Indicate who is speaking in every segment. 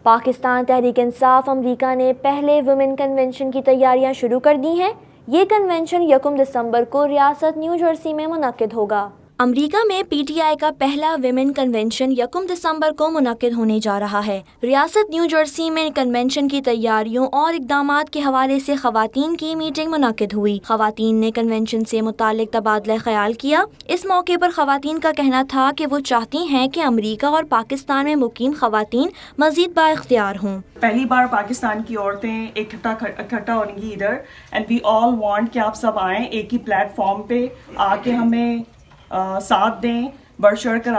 Speaker 1: पाकिस्तान तहरीक इंसाफ अमरीका ने पहले women convention की तैयारियां शुरू कर दी हैं। ये कन्वेंशन 1 दिसंबर को रियासत न्यू जर्सी में मुनक्किद होगा। अमरीका में पीटीआई का पहला विमेन कन्वेंशन 1 दिसंबर को मुनक्किद होने जा रहा है। रियासत न्यू जर्सी में कन्वेंशन की तैयारियों और इक़दामात के हवाले से ख़वातीन की मीटिंग मुनक्किद हुई। ख़वातीन ने कन्वेंशन से मुतालिक तबादला ख्याल किया। इस मौके पर ख़वातीन का कहना था कि वो चाहती हैं कि अमरीका और पाकिस्तान में मुकीम ख़वातीन मज़ीद बाइख्तियार हों।
Speaker 2: पहली बार पाकिस्तान की औरतें इकट्ठा होंगी इधर, एंड वी ऑल वांट कि आप सब आएँ, एक ही प्लेटफॉर्म पे आके हमें साथ दें, बढ़ चढ़ कर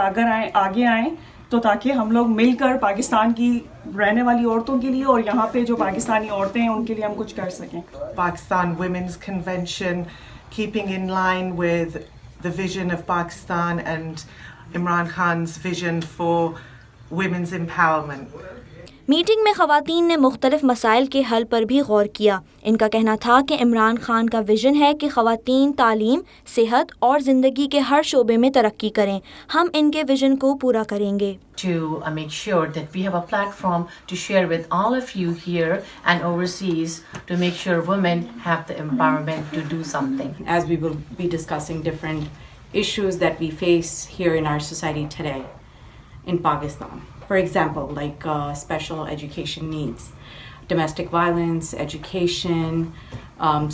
Speaker 2: आगे आएँ, तो ताकि हम लोग मिलकर पाकिस्तान की रहने वाली औरतों के लिए और यहाँ पे जो पाकिस्तानी औरतें हैं उनके लिए हम कुछ कर सकें।
Speaker 3: Pakistan Women's Convention, keeping in line with the vision of Pakistan and Imran Khan's vision for women's empowerment.
Speaker 1: Meeting में ख़वातीन ने मुख्तलिफ मसाइल के हल पर भी गौर किया। इनका कहना था कि इमरान खान का विजन है कि ख़वातीन तालीम, सेहत और ज़िंदगी के हर शोबे में तरक्की करें। हम इनके विजन को पूरा करेंगे।
Speaker 4: To make sure that we have a platform to share with all of you here and overseas to make sure women have the empowerment to do something.
Speaker 5: As we will be discussing different issues that we face here in our society today in Pakistan. For example, like special education needs, domestic violence, education,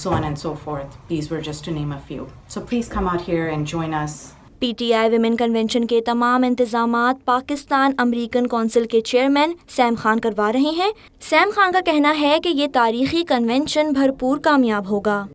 Speaker 5: so on and so forth. These were just to name a few. So please come out here and join us.
Speaker 1: PTI women convention के तमाम इंतजामात Pakistan American council के chairman Sam Khan करवा रहे हैं। Sam Khan का कहना है कि ये तारीखी कन्वेंशन भरपूर कामयाब होगा।